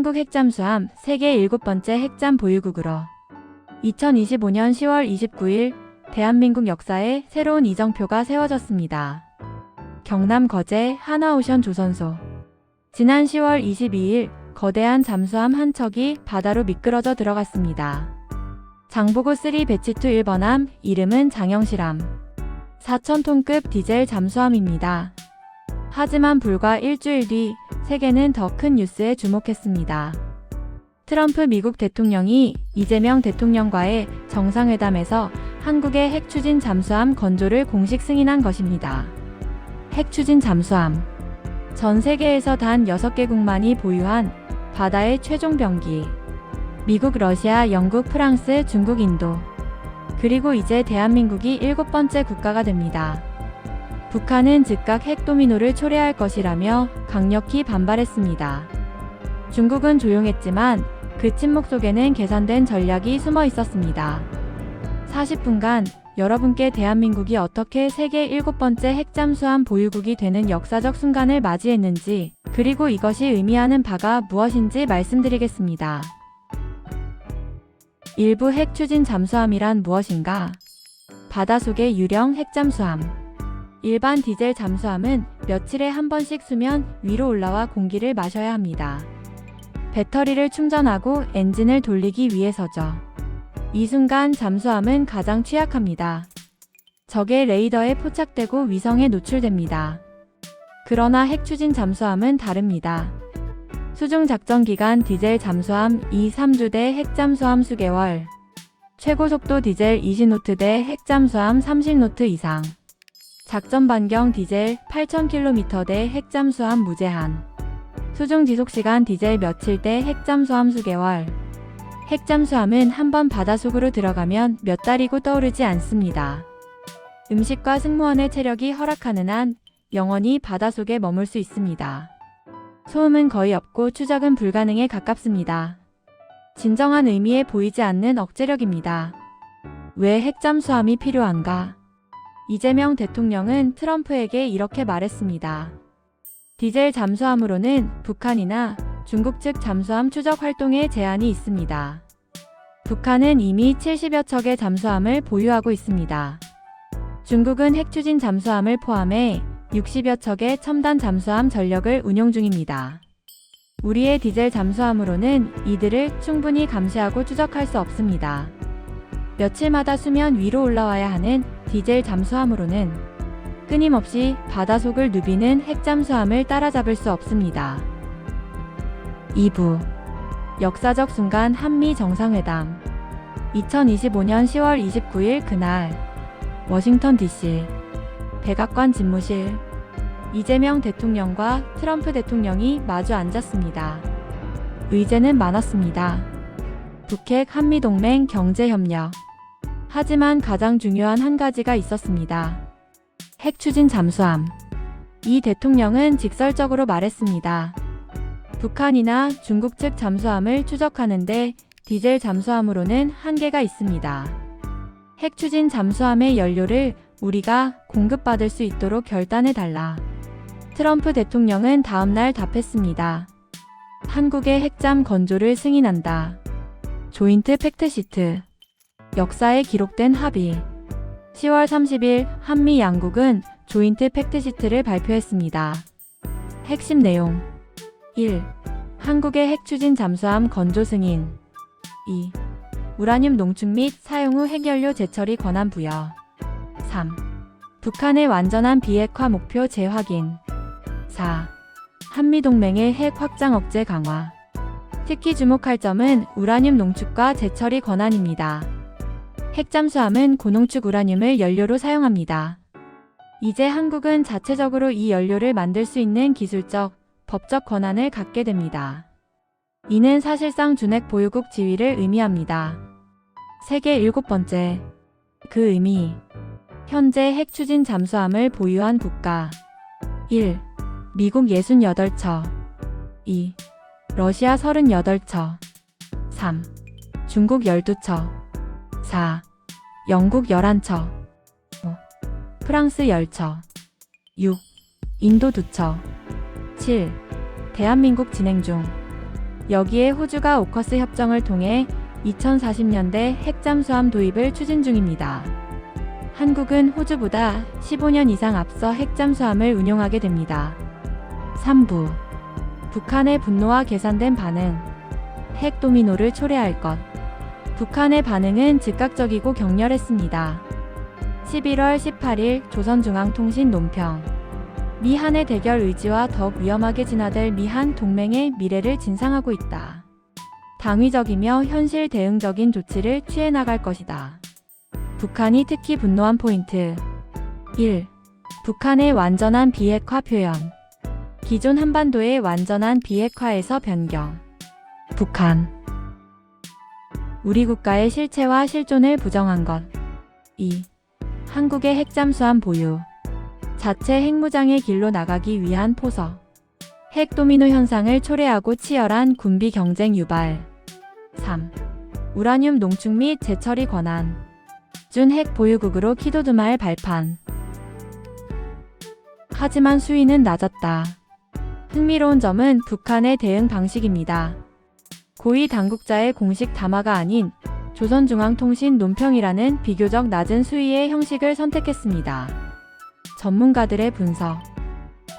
한국 핵잠수함 세계 7번째 핵잠 보유국으로 2025년 10월 29일 대한민국 역사에 새로운 이정표가 세워졌습니다. 경남 거제 하나오션 조선소. 지난 10월 22일 거대한 잠수함 한 척이 바다로 미끄러져 들어갔습니다. 장보고 3 배치2 1번함, 이름은 장영실함. 4,000톤급 디젤 잠수함입니다. 하지만 불과 일주일 뒤 세계는 더 큰 뉴스에 주목했습니다. 트럼프 미국 대통령이 이재명 대통령과의 정상회담에서 한국의 핵추진 잠수함 건조를 공식 승인한 것입니다. 핵추진 잠수함. 전 세계에서 단 6개국만이 보유한 바다의 최종 병기. 미국, 러시아, 영국, 프랑스, 중국, 인도. 그리고 이제 대한민국이 7번째 국가가 됩니다. 북한은 즉각 핵도미노를 초래할 것이라며 강력히 반발했습니다. 중국은 조용했지만 그 침묵 속에는 계산된 전략이 숨어 있었습니다. 40분간 여러분께 대한민국이 어떻게 세계 7번째 핵잠수함 보유국이 되는 역사적 순간을 맞이했는지, 그리고 이것이 의미하는 바가 무엇인지 말씀드리겠습니다. 일부 핵추진 잠수함이란 무엇인가? 바다속의 유령 핵잠수함. 일반 디젤 잠수함은 며칠에 한 번씩 수면 위로 올라와 공기를 마셔야 합니다. 배터리를 충전하고 엔진을 돌리기 위해서죠. 이 순간 잠수함은 가장 취약합니다. 적의 레이더에 포착되고 위성에 노출됩니다. 그러나 핵추진 잠수함은 다릅니다. 수중 작전 기간 디젤 잠수함 2-3주 대 핵잠수함 수개월. 최고 속도 디젤 20노트 대 핵잠수함 30노트 이상. 작전 반경 디젤 8,000km 대 핵잠수함 무제한. 수중 지속시간 디젤 며칠 대 핵잠수함 수개월. 핵잠수함은 한번 바닷속으로 들어가면 몇 달이고 떠오르지 않습니다. 음식과 승무원의 체력이 허락하는 한 영원히 바닷속에 머물 수 있습니다. 소음은 거의 없고 추적은 불가능에 가깝습니다. 진정한 의미에 보이지 않는 억제력입니다. 왜 핵잠수함이 필요한가? 이재명 대통령은 트럼프에게 이렇게 말했습니다. 디젤 잠수함으로는 북한이나 중국 측 잠수함 추적 활동에 제한이 있습니다. 북한은 이미 70여 척의 잠수함을 보유하고 있습니다. 중국은 핵추진 잠수함을 포함해 60여 척의 첨단 잠수함 전력을 운용 중입니다. 우리의 디젤 잠수함으로는 이들을 충분히 감시하고 추적할 수 없습니다. 며칠마다 수면 위로 올라와야 하는 디젤 잠수함으로는 끊임없이 바닷속을 누비는 핵잠수함을 따라잡을 수 없습니다. 2부. 역사적 순간 한미 정상회담. 2025년 10월 29일 그날 워싱턴 DC 백악관 집무실. 이재명 대통령과 트럼프 대통령이 마주 앉았습니다. 의제는 많았습니다. 북핵 한미동맹 경제협력. 하지만 가장 중요한 한 가지가 있었습니다. 핵추진 잠수함. 이 대통령은 직설적으로 말했습니다. 북한이나 중국 측 잠수함을 추적하는데 디젤 잠수함으로는 한계가 있습니다. 핵추진 잠수함의 연료를 우리가 공급받을 수 있도록 결단해달라. 트럼프 대통령은 다음날 답했습니다. 한국의 핵잠 건조를 승인한다. 조인트 팩트시트. 역사에 기록된 합의. 10월 30일 한미 양국은 조인트 팩트시트를 발표했습니다. 핵심 내용. 1. 한국의 핵추진 잠수함 건조 승인. 2. 우라늄 농축 및 사용 후 핵연료 재처리 권한 부여. 3. 북한의 완전한 비핵화 목표 재확인. 4. 한미동맹의 핵 확장 억제 강화. 특히 주목할 점은 우라늄 농축과 재처리 권한입니다. 핵잠수함은 고농축 우라늄을 연료로 사용합니다. 이제 한국은 자체적으로 이 연료를 만들 수 있는 기술적, 법적 권한을 갖게 됩니다. 이는 사실상 준핵 보유국 지위를 의미합니다. 세계 7번째. 그 의미. 현재 핵추진 잠수함을 보유한 국가. 1. 미국 68척. 2. 러시아 38척. 3. 중국 12척. 4. 영국 11척. 5. 프랑스 10척. 6. 인도 2척. 7. 대한민국 진행 중. 여기에 호주가 오커스 협정을 통해 2040년대 핵잠수함 도입을 추진 중입니다. 한국은 호주보다 15년 이상 앞서 핵잠수함을 운용하게 됩니다. 3부. 북한의 분노와 계산된 반응. 핵 도미노를 초래할 것. 북한의 반응은 즉각적이고 격렬했습니다. 11월 18일 조선중앙통신 논평. 미한의 대결 의지와 더욱 위험하게 진화될 미한 동맹의 미래를 진상하고 있다. 당위적이며 현실 대응적인 조치를 취해 나갈 것이다. 북한이 특히 분노한 포인트. 1. 북한의 완전한 비핵화 표현. 기존 한반도의 완전한 비핵화에서 변경. 북한. 우리 국가의 실체와 실존을 부정한 것. 2. 한국의 핵잠수함 보유. 자체 핵무장의 길로 나가기 위한 포석. 핵 도미노 현상을 초래하고 치열한 군비 경쟁 유발. 3. 우라늄 농축 및 재처리 권한. 준 핵 보유국으로 키도드말 발판. 하지만 수위는 낮았다. 흥미로운 점은 북한의 대응 방식입니다. 고위 당국자의 공식 담화가 아닌 조선중앙통신 논평이라는 비교적 낮은 수위의 형식을 선택했습니다. 전문가들의 분석.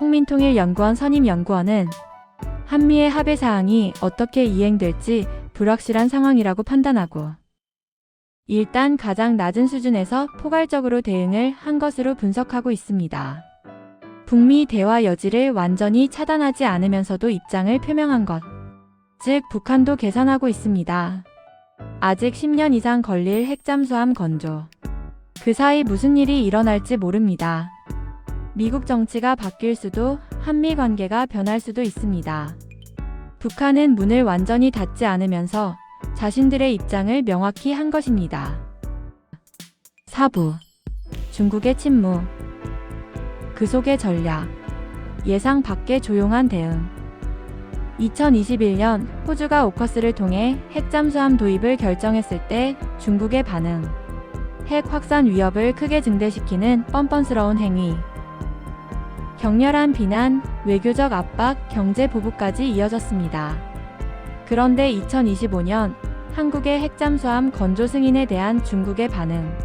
홍민통일연구원 선임연구원은 한미의 합의사항이 어떻게 이행될지 불확실한 상황이라고 판단하고 일단 가장 낮은 수준에서 포괄적으로 대응을 한 것으로 분석하고 있습니다. 북미 대화 여지를 완전히 차단하지 않으면서도 입장을 표명한 것. 즉 북한도 계산하고 있습니다. 아직 10년 이상 걸릴 핵잠수함 건조. 그 사이 무슨 일이 일어날지 모릅니다. 미국 정치가 바뀔 수도, 한미 관계가 변할 수도 있습니다. 북한은 문을 완전히 닫지 않으면서 자신들의 입장을 명확히 한 것입니다. 4부. 중국의 침묵. 그 속의 전략. 예상 밖의 조용한 대응. 2021년 호주가 오커스를 통해 핵잠수함 도입을 결정했을 때 중국의 반응. 핵 확산 위협을 크게 증대시키는 뻔뻔스러운 행위. 격렬한 비난, 외교적 압박, 경제 보복까지 이어졌습니다. 그런데 2025년 한국의 핵잠수함 건조 승인에 대한 중국의 반응.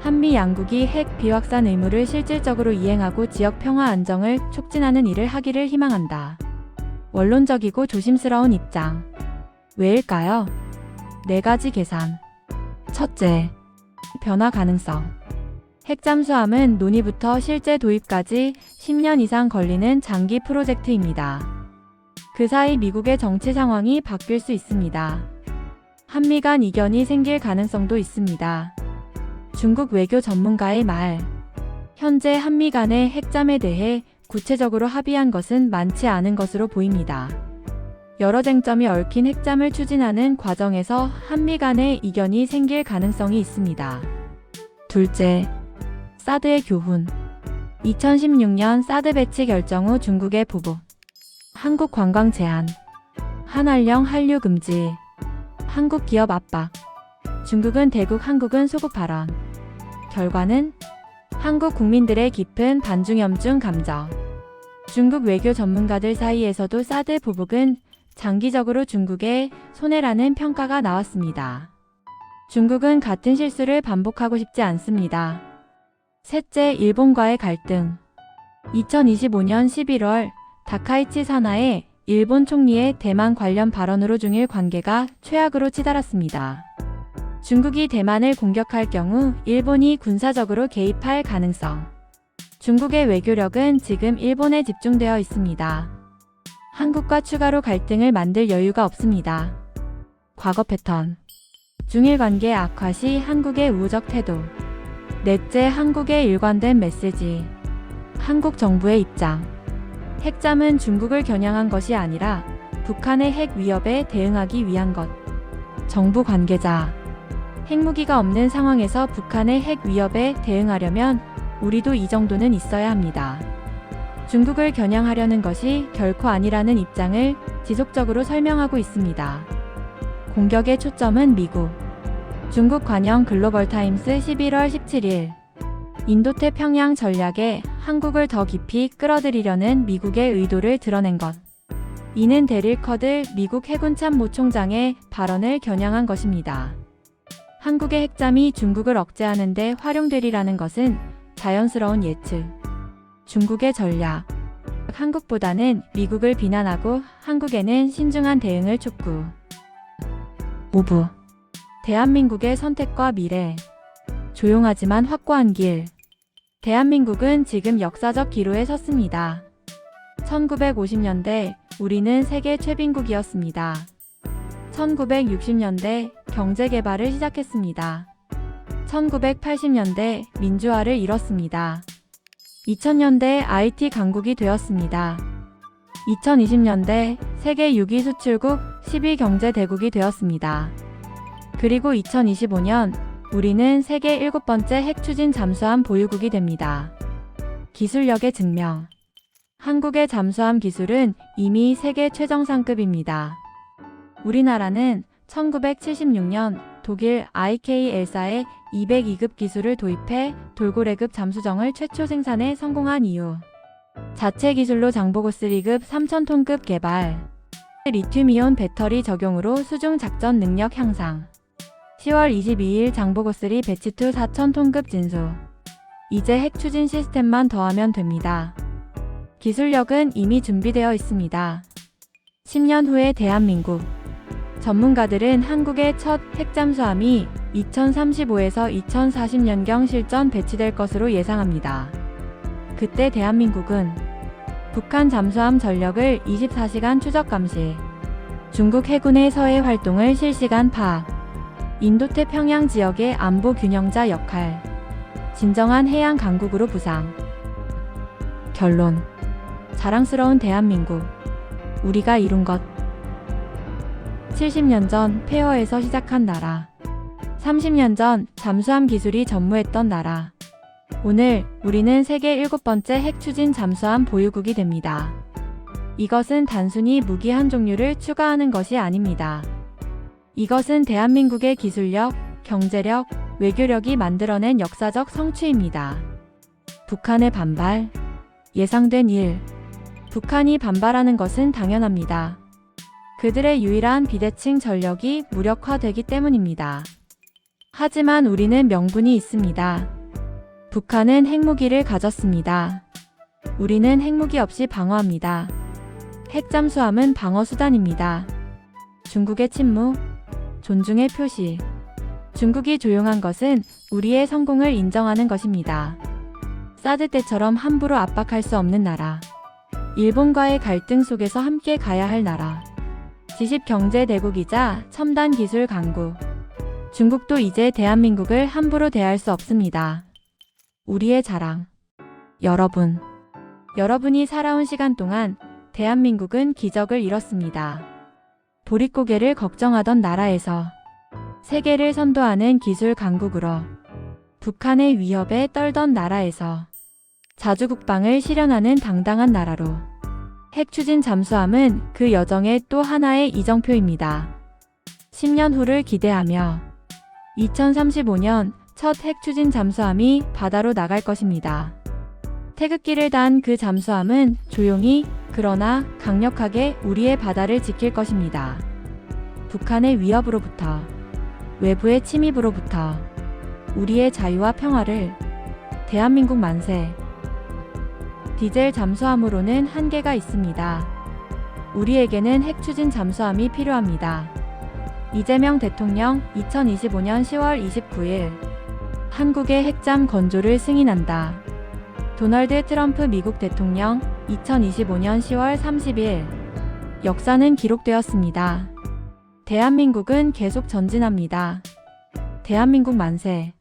한미 양국이 핵 비확산 의무를 실질적으로 이행하고 지역 평화 안정을 촉진하는 일을 하기를 희망한다. 원론적이고 조심스러운 입장. 왜일까요? 4가지 계산. 첫째, 변화 가능성. 핵잠수함은 논의부터 실제 도입까지 10년 이상 걸리는 장기 프로젝트입니다. 그 사이 미국의 정치 상황이 바뀔 수 있습니다. 한미 간 이견이 생길 가능성도 있습니다. 중국 외교 전문가의 말. 현재 한미 간의 핵잠에 대해 구체적으로 합의한 것은 많지 않은 것으로 보입니다. 여러 쟁점이 얽힌 핵잠을 추진하는 과정에서 한미 간의 이견이 생길 가능성이 있습니다. 둘째, 사드의 교훈. 2016년 사드 배치 결정 후 중국의 보복. 한국 관광 제한. 한알령 한류 금지. 한국 기업 압박. 중국은 대국 한국은 소국 발언. 결과는 한국 국민들의 깊은 반중염중 감정. 중국 외교 전문가들 사이에서도 사드 보복은 장기적으로 중국의 손해라는 평가가 나왔습니다. 중국은 같은 실수를 반복하고 싶지 않습니다. 셋째, 일본과의 갈등. 2025년 11월 다카이치 산하의 일본 총리의 대만 관련 발언으로 중일 관계가 최악으로 치달았습니다. 중국이 대만을 공격할 경우 일본이 군사적으로 개입할 가능성. 중국의 외교력은 지금 일본에 집중되어 있습니다. 한국과 추가로 갈등을 만들 여유가 없습니다. 과거 패턴. 중일 관계 악화 시 한국의 우호적 태도. 넷째, 한국의 일관된 메시지. 한국 정부의 입장. 핵잠은 중국을 겨냥한 것이 아니라 북한의 핵 위협에 대응하기 위한 것. 정부 관계자. 핵무기가 없는 상황에서 북한의 핵 위협에 대응하려면 우리도 이 정도는 있어야 합니다. 중국을 겨냥하려는 것이 결코 아니라는 입장을 지속적으로 설명하고 있습니다. 공격의 초점은 미국. 중국 관영 글로벌타임스 11월 17일. 인도태평양 전략에 한국을 더 깊이 끌어들이려는 미국의 의도를 드러낸 것. 이는 데릴 커드 미국 해군 참모 총장의 발언을 겨냥한 것입니다. 한국의 핵잠이 중국을 억제하는 데 활용되리라는 것은 자연스러운 예측. 중국의 전략. 한국보다는 미국을 비난하고 한국에는 신중한 대응을 촉구. 5부. 대한민국의 선택과 미래. 조용하지만 확고한 길. 대한민국은 지금 역사적 기로에 섰습니다. 1950년대 우리는 세계 최빈국이었습니다. 1960년대 경제 개발을 시작했습니다. 1980년대 민주화를 이뤘습니다. 2000년대 IT 강국이 되었습니다. 2020년대 세계 6위 수출국 10위 경제 대국이 되었습니다. 그리고 2025년 우리는 세계 7번째 핵 추진 잠수함 보유국이 됩니다. 기술력의 증명. 한국의 잠수함 기술은 이미 세계 최정상급입니다. 우리나라는 1976년 독일 IKL사의 202급 기술을 도입해 돌고래급 잠수정을 최초 생산에 성공한 이유. 자체 기술로 장보고 3급 3000톤급 개발. 리튬이온 배터리 적용으로 수중 작전 능력 향상. 10월 22일 장보고 3 배치2 4000톤급 진수. 이제 핵 추진 시스템만 더하면 됩니다. 기술력은 이미 준비되어 있습니다. 10년 후의 대한민국. 전문가들은 한국의 첫 핵잠수함이 2035에서 2040년경 실전 배치될 것으로 예상합니다. 그때 대한민국은 북한 잠수함 전력을 24시간 추적 감시, 중국 해군의 서해 활동을 실시간 파악, 인도태평양 지역의 안보 균형자 역할, 진정한 해양 강국으로 부상. 결론. 자랑스러운 대한민국. 우리가 이룬 것. 70년 전 폐허에서 시작한 나라. 30년 전 잠수함 기술이 전무했던 나라. 오늘 우리는 세계 7번째 핵 추진 잠수함 보유국이 됩니다. 이것은 단순히 무기 한 종류를 추가하는 것이 아닙니다. 이것은 대한민국의 기술력, 경제력, 외교력이 만들어낸 역사적 성취입니다. 북한의 반발. 예상된 일. 북한이 반발하는 것은 당연합니다. 그들의 유일한 비대칭 전력이 무력화되기 때문입니다. 하지만 우리는 명분이 있습니다. 북한은 핵무기를 가졌습니다. 우리는 핵무기 없이 방어합니다. 핵잠수함은 방어수단입니다. 중국의 침묵, 존중의 표시. 중국이 조용한 것은 우리의 성공을 인정하는 것입니다. 사드 때처럼 함부로 압박할 수 없는 나라. 일본과의 갈등 속에서 함께 가야 할 나라. 지식경제 대국이자 첨단 기술 강국. 중국도 이제 대한민국을 함부로 대할 수 없습니다. 우리의 자랑. 여러분. 여러분이 살아온 시간 동안 대한민국은 기적을 이뤘습니다. 보릿고개를 걱정하던 나라에서 세계를 선도하는 기술 강국으로, 북한의 위협에 떨던 나라에서 자주국방을 실현하는 당당한 나라로, 핵 추진 잠수함은 그 여정의 또 하나의 이정표입니다. 10년 후를 기대하며 2035년 첫 핵 추진 잠수함이 바다로 나갈 것입니다. 태극기를 단 그 잠수함은 조용히 그러나 강력하게 우리의 바다를 지킬 것입니다. 북한의 위협으로부터, 외부의 침입으로부터 우리의 자유와 평화를. 대한민국 만세. 디젤 잠수함으로는 한계가 있습니다. 우리에게는 핵 추진 잠수함이 필요합니다. 이재명 대통령 2025년 10월 29일 한국의 핵잠 건조를 승인한다. 도널드 트럼프 미국 대통령 2025년 10월 30일 역사는 기록되었습니다. 대한민국은 계속 전진합니다. 대한민국 만세.